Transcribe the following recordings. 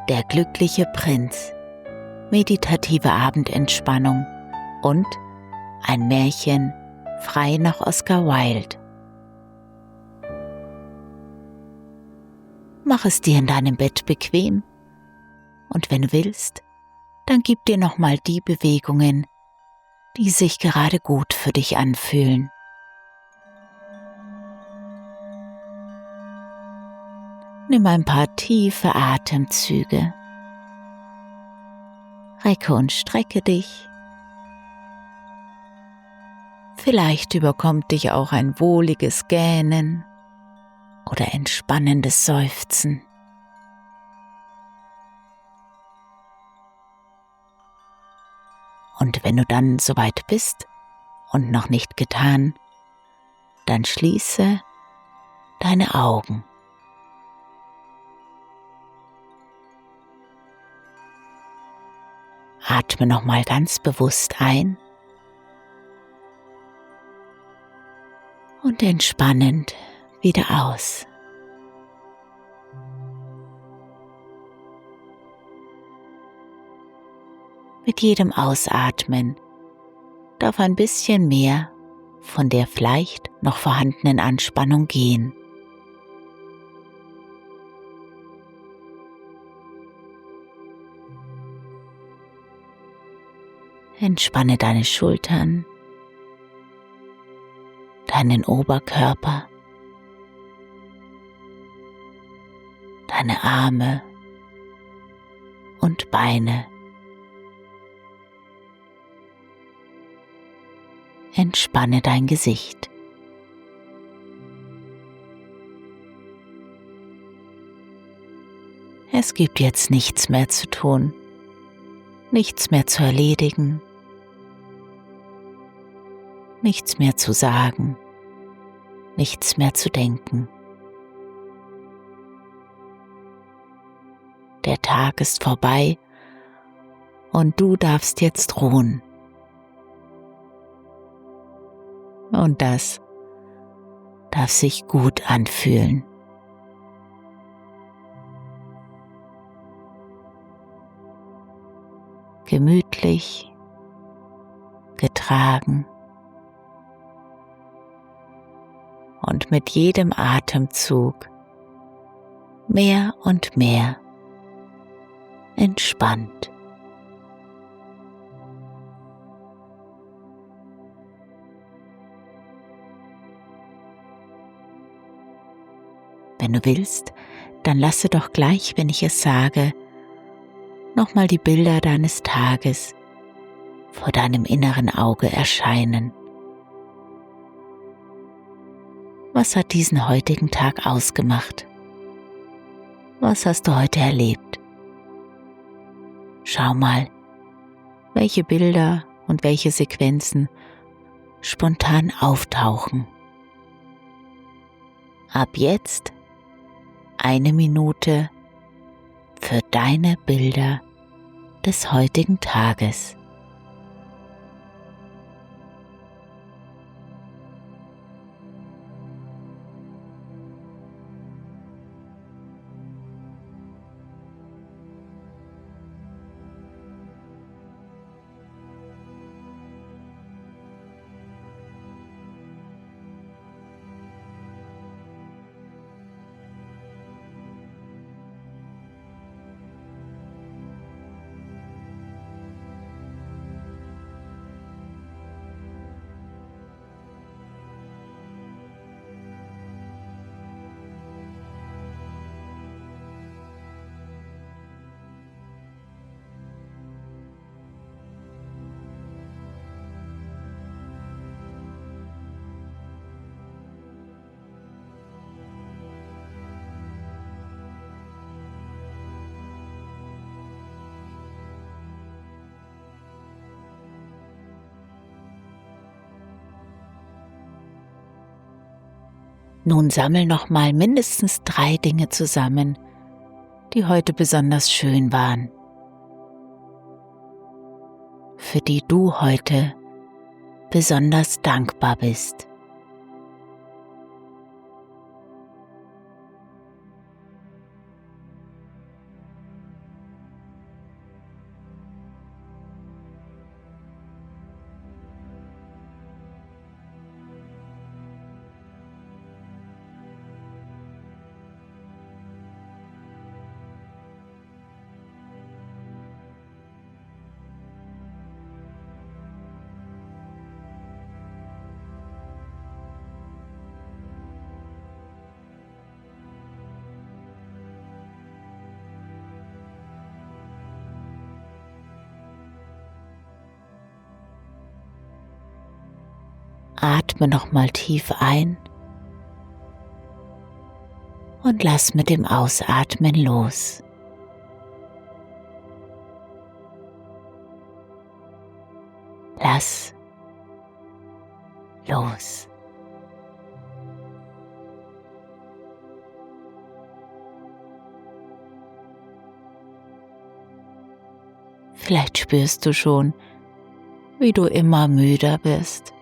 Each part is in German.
Der glückliche Prinz, meditative Abendentspannung und ein Märchen frei nach Oscar Wilde. Mach es dir in deinem Bett bequem und wenn du willst, dann gib dir nochmal die Bewegungen, die sich gerade gut für dich anfühlen. Nimm ein paar tiefe Atemzüge. Recke und strecke dich. Vielleicht überkommt dich auch ein wohliges Gähnen oder entspannendes Seufzen. Und wenn du dann soweit bist und noch nicht getan, dann schließe deine Augen. Atme nochmal ganz bewusst ein und entspannend wieder aus. Mit jedem Ausatmen darf ein bisschen mehr von der vielleicht noch vorhandenen Anspannung gehen. Entspanne deine Schultern, deinen Oberkörper, deine Arme und Beine. Entspanne dein Gesicht. Es gibt jetzt nichts mehr zu tun, nichts mehr zu erledigen, nichts mehr zu sagen, nichts mehr zu denken. Der Tag ist vorbei und du darfst jetzt ruhen. Und das darf sich gut anfühlen. Gemütlich, getragen und mit jedem Atemzug mehr und mehr entspannt. Wenn du willst, dann lasse doch gleich, wenn ich es sage, nochmal die Bilder deines Tages vor deinem inneren Auge erscheinen. Was hat diesen heutigen Tag ausgemacht? Was hast du heute erlebt? Schau mal, welche Bilder und welche Sequenzen spontan auftauchen. Ab jetzt 1 Minute für deine Bilder des heutigen Tages. Nun sammel noch mal mindestens 3 Dinge zusammen, die heute besonders schön waren, für die du heute besonders dankbar bist. atme nochmal tief ein und lass mit dem Ausatmen los. Lass los. Vielleicht spürst du schon, wie du immer müder bist,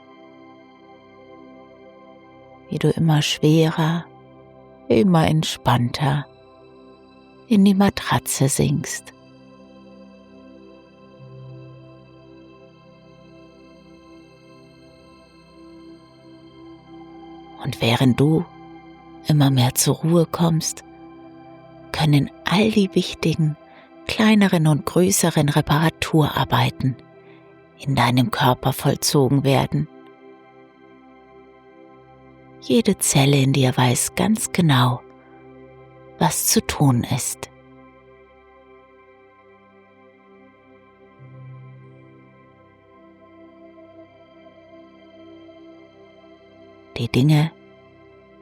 wie du immer schwerer, immer entspannter in die Matratze sinkst. Und während du immer mehr zur Ruhe kommst, können all die wichtigen, kleineren und größeren Reparaturarbeiten in deinem Körper vollzogen werden. Jede Zelle in dir weiß ganz genau, was zu tun ist. Die Dinge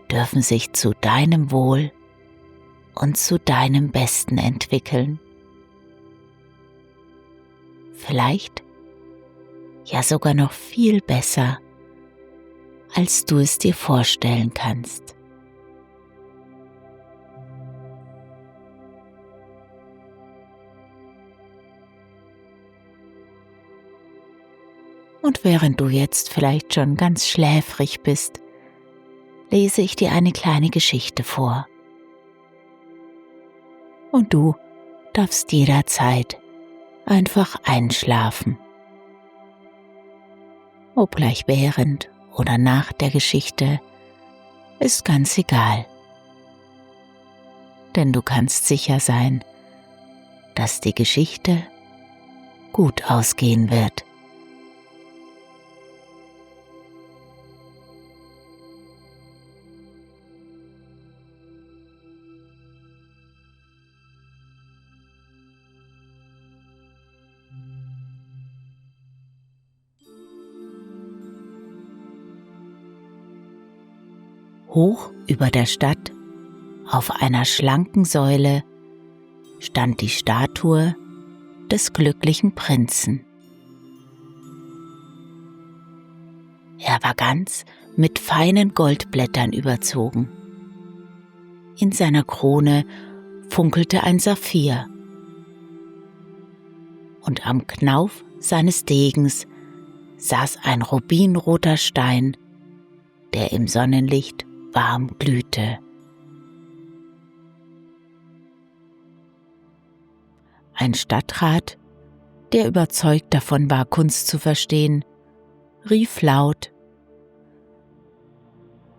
dürfen sich zu deinem Wohl und zu deinem Besten entwickeln. Vielleicht ja sogar noch viel besser, als du es dir vorstellen kannst. Und während du jetzt vielleicht schon ganz schläfrig bist, lese ich dir eine kleine Geschichte vor. Und du darfst jederzeit einfach einschlafen. Ob gleich während oder nach der Geschichte, ist ganz egal. Denn du kannst sicher sein, dass die Geschichte gut ausgehen wird. Hoch über der Stadt, auf einer schlanken Säule, stand die Statue des glücklichen Prinzen. Er war ganz mit feinen Goldblättern überzogen. In seiner Krone funkelte ein Saphir. Und am Knauf seines Degens saß ein rubinroter Stein, der im Sonnenlicht warm glühte. Ein Stadtrat, der überzeugt davon war, Kunst zu verstehen, rief laut: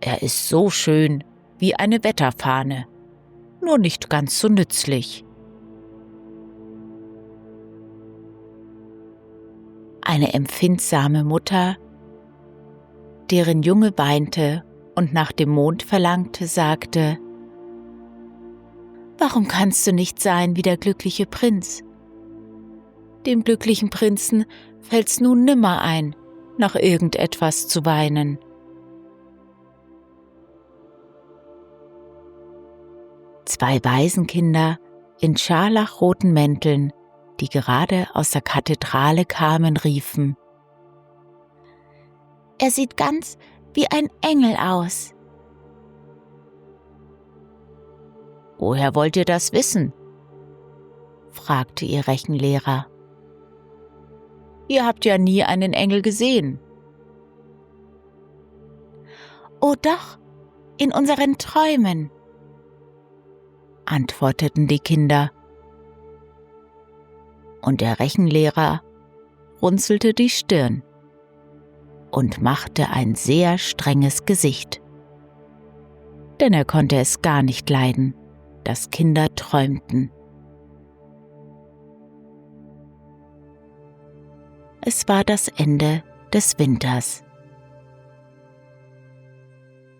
„Er ist so schön wie eine Wetterfahne, nur nicht ganz so nützlich." Eine empfindsame Mutter, deren Junge weinte und nach dem Mond verlangte, sagte: „Warum kannst du nicht sein wie der glückliche Prinz? Dem glücklichen Prinzen fällt's nun nimmer ein, nach irgendetwas zu weinen." Zwei Waisenkinder in scharlachroten Mänteln, die gerade aus der Kathedrale kamen, riefen: „Er sieht ganz wie ein Engel aus." „Woher wollt ihr das wissen?" fragte ihr Rechenlehrer. „Ihr habt ja nie einen Engel gesehen." „Oh doch, in unseren Träumen", antworteten die Kinder. Und der Rechenlehrer runzelte die Stirn und machte ein sehr strenges Gesicht, denn er konnte es gar nicht leiden, dass Kinder träumten. Es war das Ende des Winters.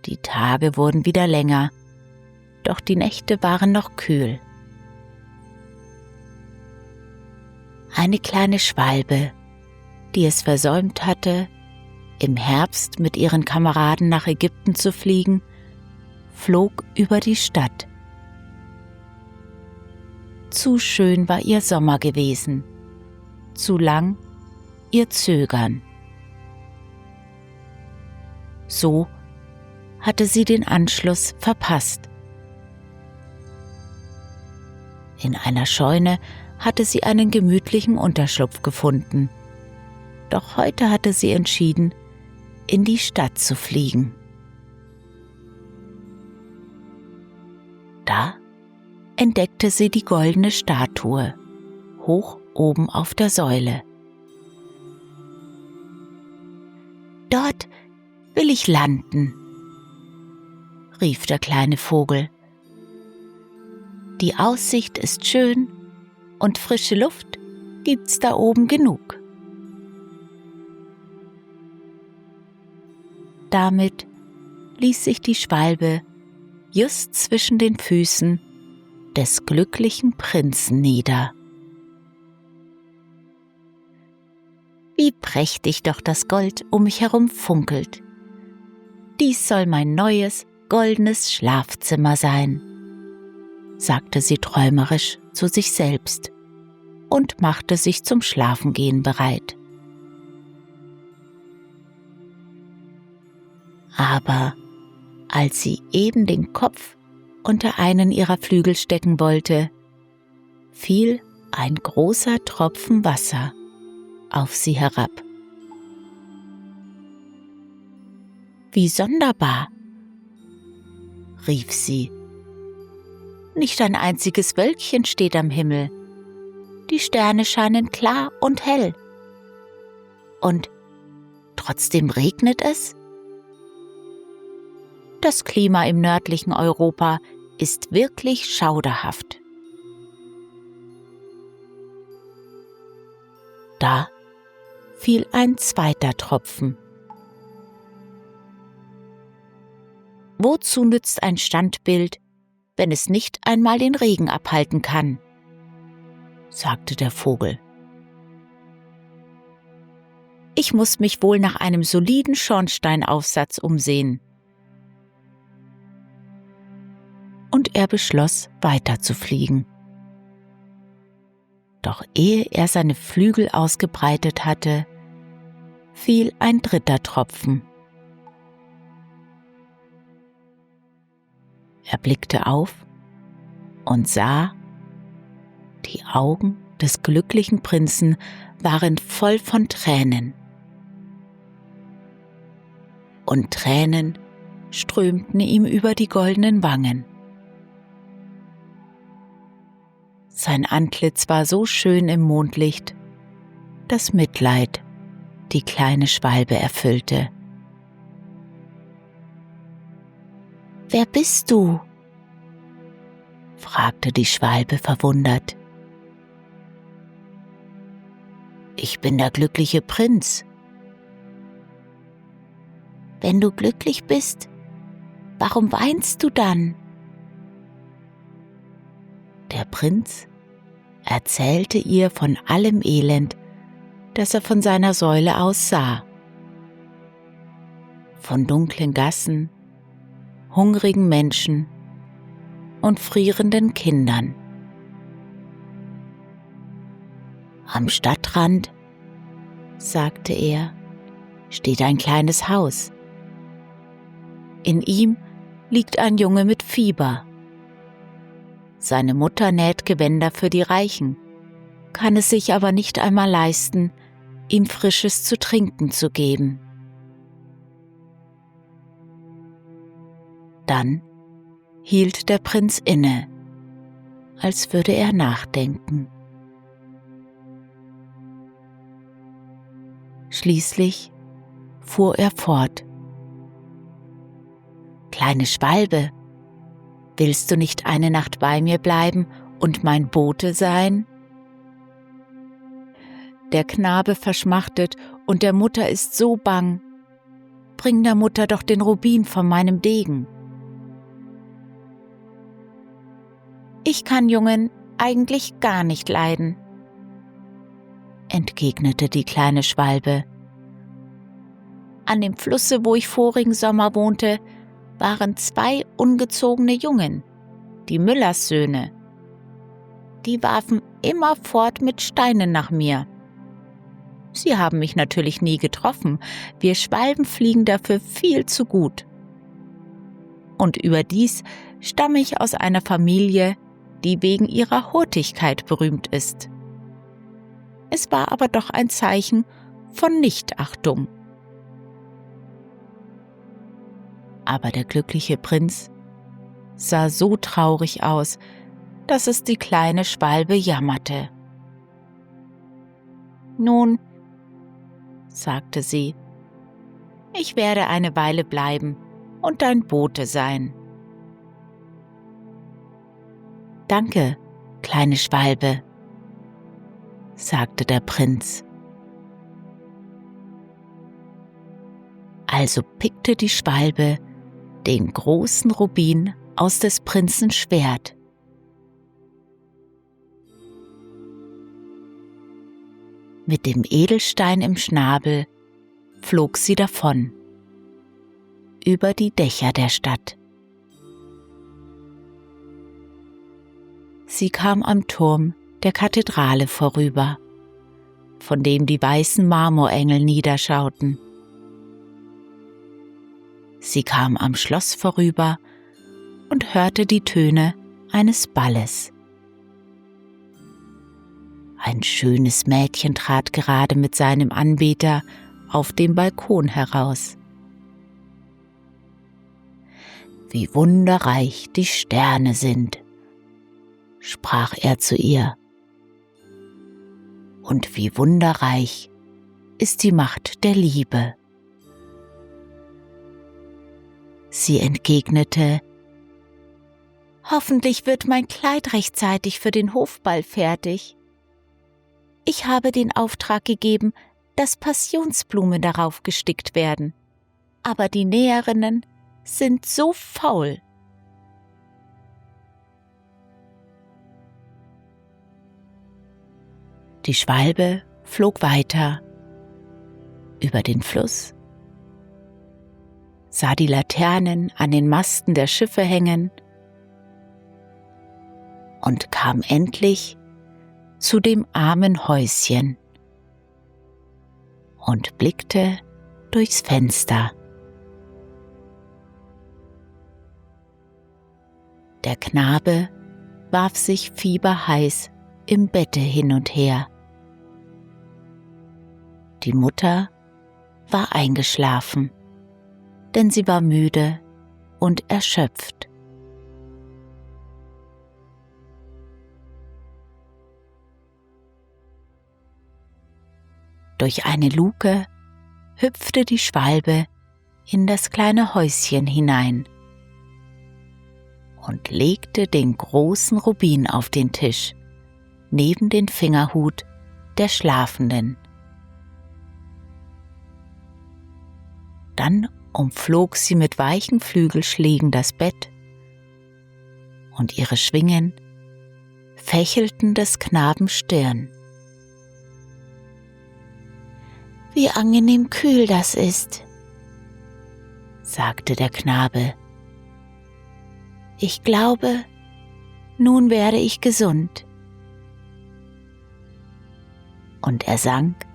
Die Tage wurden wieder länger, doch die Nächte waren noch kühl. Eine kleine Schwalbe, die es versäumt hatte, im Herbst mit ihren Kameraden nach Ägypten zu fliegen, flog über die Stadt. Zu schön war ihr Sommer gewesen, zu lang ihr Zögern. So hatte sie den Anschluss verpasst. In einer Scheune hatte sie einen gemütlichen Unterschlupf gefunden. Doch heute hatte sie entschieden, in die Stadt zu fliegen. Da entdeckte sie die goldene Statue, hoch oben auf der Säule. »Dort will ich landen«, rief der kleine Vogel. »Die Aussicht ist schön und frische Luft gibt's da oben genug.« Damit ließ sich die Schwalbe just zwischen den Füßen des glücklichen Prinzen nieder. Wie prächtig doch das Gold um mich herum funkelt. Dies soll mein neues, goldenes Schlafzimmer sein, sagte sie träumerisch zu sich selbst und machte sich zum Schlafengehen bereit. Aber als sie eben den Kopf unter einen ihrer Flügel stecken wollte, fiel ein großer Tropfen Wasser auf sie herab. »Wie sonderbar«, rief sie. »Nicht ein einziges Wölkchen steht am Himmel. Die Sterne scheinen klar und hell. Und trotzdem regnet es? Das Klima im nördlichen Europa ist wirklich schauderhaft.« Da fiel ein zweiter Tropfen. »Wozu nützt ein Standbild, wenn es nicht einmal den Regen abhalten kann?«, sagte der Vogel. »Ich muss mich wohl nach einem soliden Schornsteinaufsatz umsehen.« Und er beschloss, weiterzufliegen. Doch ehe er seine Flügel ausgebreitet hatte, fiel ein dritter Tropfen. Er blickte auf und sah, die Augen des glücklichen Prinzen waren voll von Tränen. Und Tränen strömten ihm über die goldenen Wangen. Sein Antlitz war so schön im Mondlicht, dass Mitleid die kleine Schwalbe erfüllte. »Wer bist du?«, fragte die Schwalbe verwundert. »Ich bin der glückliche Prinz.« »Wenn du glücklich bist, warum weinst du dann?« Der Prinz erzählte ihr von allem Elend, das er von seiner Säule aus sah. Von dunklen Gassen, hungrigen Menschen und frierenden Kindern. »Am Stadtrand«, sagte er, »steht ein kleines Haus. In ihm liegt ein Junge mit Fieber. Seine Mutter näht Gewänder für die Reichen, kann es sich aber nicht einmal leisten, ihm Frisches zu trinken zu geben.« Dann hielt der Prinz inne, als würde er nachdenken. Schließlich fuhr er fort. »Kleine Schwalbe, willst du nicht eine Nacht bei mir bleiben und mein Bote sein?« »Der Knabe verschmachtet und der Mutter ist so bang. Bring der Mutter doch den Rubin von meinem Degen.« »Ich kann Jungen eigentlich gar nicht leiden«, entgegnete die kleine Schwalbe. An dem Flusse, wo ich vorigen Sommer wohnte, waren 2 ungezogene Jungen, die Müllerssöhne. Die warfen immerfort mit Steinen nach mir. Sie haben mich natürlich nie getroffen, wir Schwalben fliegen dafür viel zu gut. Und überdies stamme ich aus einer Familie, die wegen ihrer Hurtigkeit berühmt ist. Es war aber doch ein Zeichen von Nichtachtung. Aber der glückliche Prinz sah so traurig aus, dass es die kleine Schwalbe jammerte. »Nun«, sagte sie, »ich werde eine Weile bleiben und dein Bote sein.« »Danke, kleine Schwalbe«, sagte der Prinz. Also pickte die Schwalbe den großen Rubin aus des Prinzen Schwert. Mit dem Edelstein im Schnabel flog sie davon, über die Dächer der Stadt. Sie kam am Turm der Kathedrale vorüber, von dem die weißen Marmorengel niederschauten. Sie kam am Schloss vorüber und hörte die Töne eines Balles. Ein schönes Mädchen trat gerade mit seinem Anbeter auf dem Balkon heraus. »Wie wunderreich die Sterne sind«, sprach er zu ihr. »Und wie wunderreich ist die Macht der Liebe.« Sie entgegnete: »Hoffentlich wird mein Kleid rechtzeitig für den Hofball fertig. Ich habe den Auftrag gegeben, dass Passionsblumen darauf gestickt werden, aber die Näherinnen sind so faul.« Die Schwalbe flog weiter über den Fluss, sah die Laternen an den Masten der Schiffe hängen und kam endlich zu dem armen Häuschen und blickte durchs Fenster. Der Knabe warf sich fieberheiß im Bette hin und her. Die Mutter war eingeschlafen, denn sie war müde und erschöpft. Durch eine Luke hüpfte die Schwalbe in das kleine Häuschen hinein und legte den großen Rubin auf den Tisch, neben den Fingerhut der Schlafenden. Dann umflog sie mit weichen Flügelschlägen das Bett, und ihre Schwingen fächelten des Knaben Stirn. »Wie angenehm kühl das ist«, sagte der Knabe. »Ich glaube, nun werde ich gesund.« Und er sank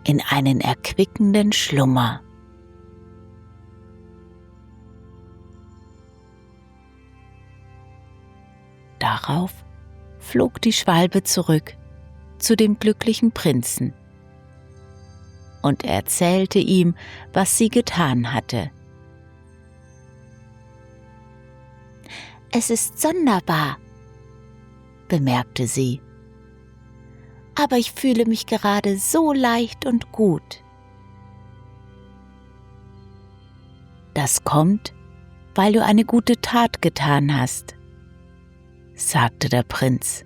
in einen erquickenden Schlummer. Darauf flog die Schwalbe zurück zu dem glücklichen Prinzen und erzählte ihm, was sie getan hatte. »Es ist sonderbar«, bemerkte sie, »aber ich fühle mich gerade so leicht und gut.« »Das kommt, weil du eine gute Tat getan hast«, sagte der Prinz.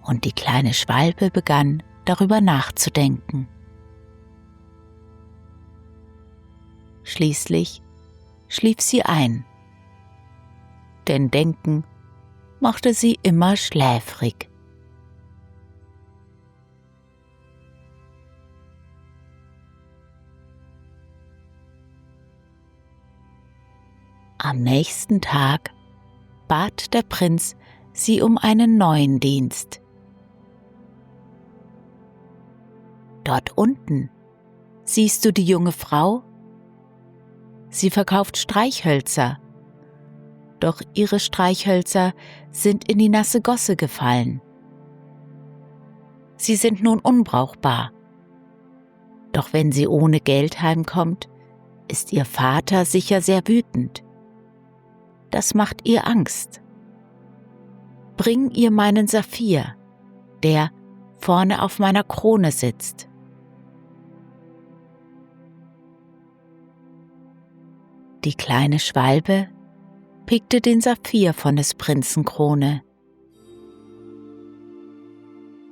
Und die kleine Schwalbe begann, darüber nachzudenken. Schließlich schlief sie ein, denn Denken machte sie immer schläfrig. Am nächsten Tag bat der Prinz sie um einen neuen Dienst. Dort unten siehst du die junge Frau? Sie verkauft Streichhölzer, doch ihre Streichhölzer sind in die nasse Gosse gefallen. Sie sind nun unbrauchbar. Doch wenn sie ohne Geld heimkommt, ist ihr Vater sicher sehr wütend. Das macht ihr Angst. Bring ihr meinen Saphir, der vorne auf meiner Krone sitzt. Die kleine Schwalbe pickte den Saphir von des Prinzen Krone,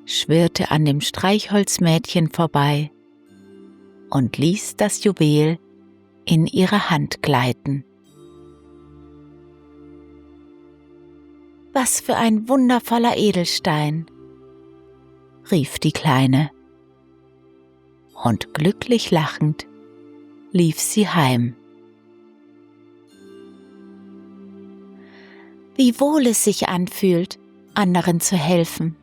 schwirrte an dem Streichholzmädchen vorbei und ließ das Juwel in ihre Hand gleiten. »Was für ein wundervoller Edelstein«, rief die Kleine, und glücklich lachend lief sie heim. Wie wohl es sich anfühlt, anderen zu helfen,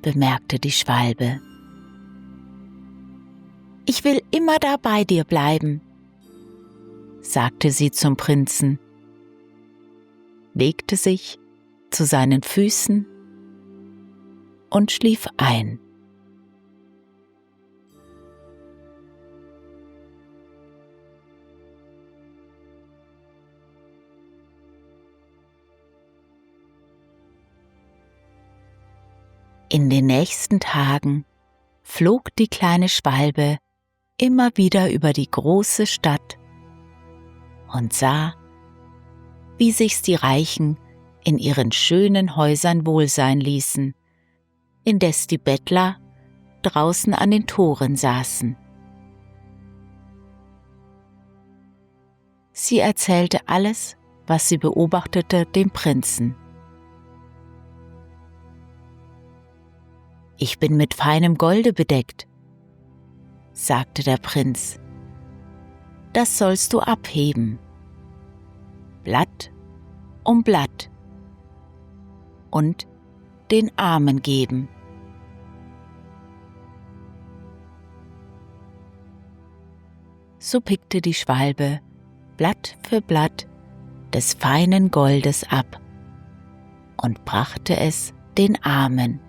bemerkte die Schwalbe. Ich will immer da bei dir bleiben, sagte sie zum Prinzen, legte sich zu seinen Füßen und schlief ein. In den nächsten Tagen flog die kleine Schwalbe immer wieder über die große Stadt und sah, wie sich's die Reichen in ihren schönen Häusern wohl sein ließen, indes die Bettler draußen an den Toren saßen. Sie erzählte alles, was sie beobachtete, dem Prinzen. »Ich bin mit feinem Golde bedeckt«, sagte der Prinz. »Das sollst du abheben, Blatt um Blatt, und den Armen geben.« So pickte die Schwalbe Blatt für Blatt des feinen Goldes ab und brachte es den Armen.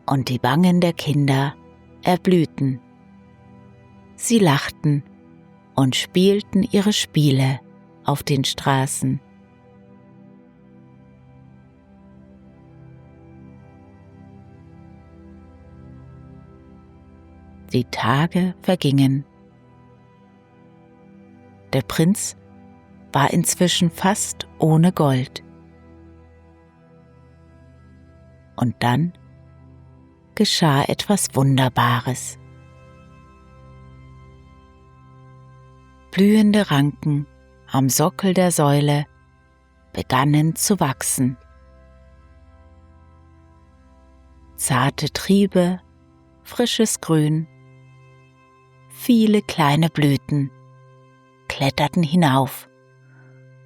Und die Wangen der Kinder erblühten. Sie lachten und spielten ihre Spiele auf den Straßen. Die Tage vergingen. Der Prinz war inzwischen fast ohne Gold. Und dann geschah etwas Wunderbares. Blühende Ranken am Sockel der Säule begannen zu wachsen. Zarte Triebe, frisches Grün, viele kleine Blüten kletterten hinauf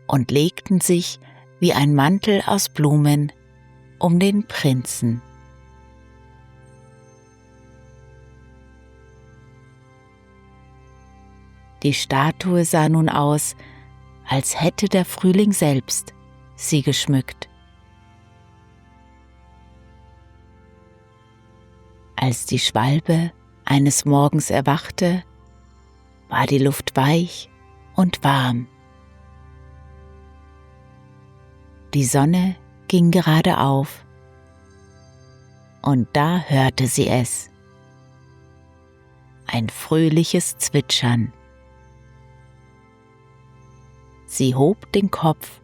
und legten sich wie ein Mantel aus Blumen um den Prinzen. Die Statue sah nun aus, als hätte der Frühling selbst sie geschmückt. Als die Schwalbe eines Morgens erwachte, war die Luft weich und warm. Die Sonne ging gerade auf, und da hörte sie es, ein fröhliches Zwitschern. Sie hob den Kopf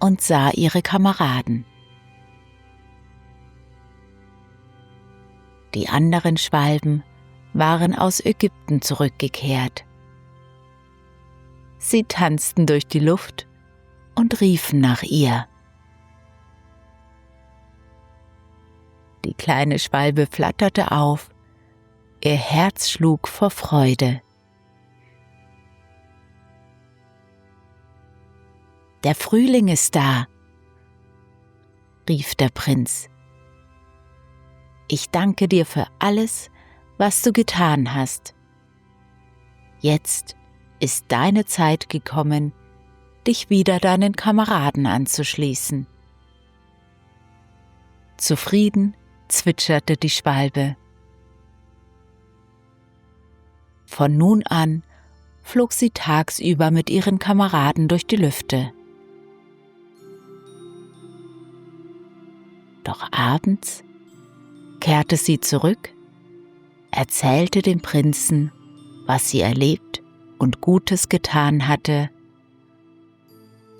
und sah ihre Kameraden. Die anderen Schwalben waren aus Ägypten zurückgekehrt. Sie tanzten durch die Luft und riefen nach ihr. Die kleine Schwalbe flatterte auf, ihr Herz schlug vor Freude. der Frühling ist da, rief der Prinz. Ich danke dir für alles, was du getan hast. Jetzt ist deine Zeit gekommen, dich wieder deinen Kameraden anzuschließen. Zufrieden zwitscherte die Schwalbe. Von nun an flog sie tagsüber mit ihren Kameraden durch die Lüfte. Doch abends kehrte sie zurück, erzählte dem Prinzen, was sie erlebt und Gutes getan hatte,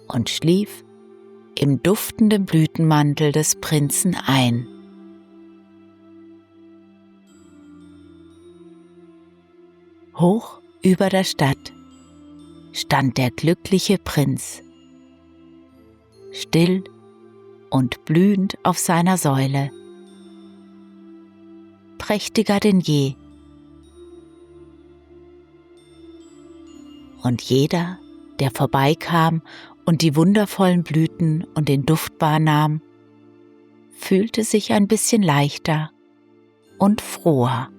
und schlief im duftenden Blütenmantel des Prinzen ein. Hoch über der Stadt stand der glückliche Prinz, still und blühend auf seiner Säule, prächtiger denn je. Und jeder, der vorbeikam und die wundervollen Blüten und den Duft wahrnahm, fühlte sich ein bisschen leichter und froher.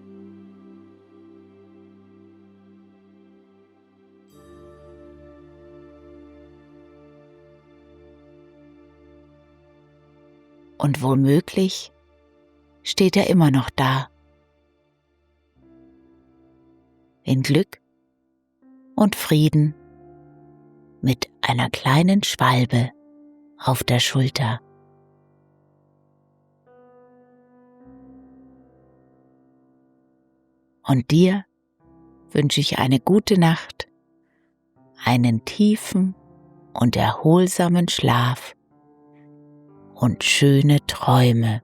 Und womöglich steht er immer noch da, in Glück und Frieden, mit einer kleinen Schwalbe auf der Schulter. Und dir wünsche ich eine gute Nacht, einen tiefen und erholsamen Schlaf und schöne Träume.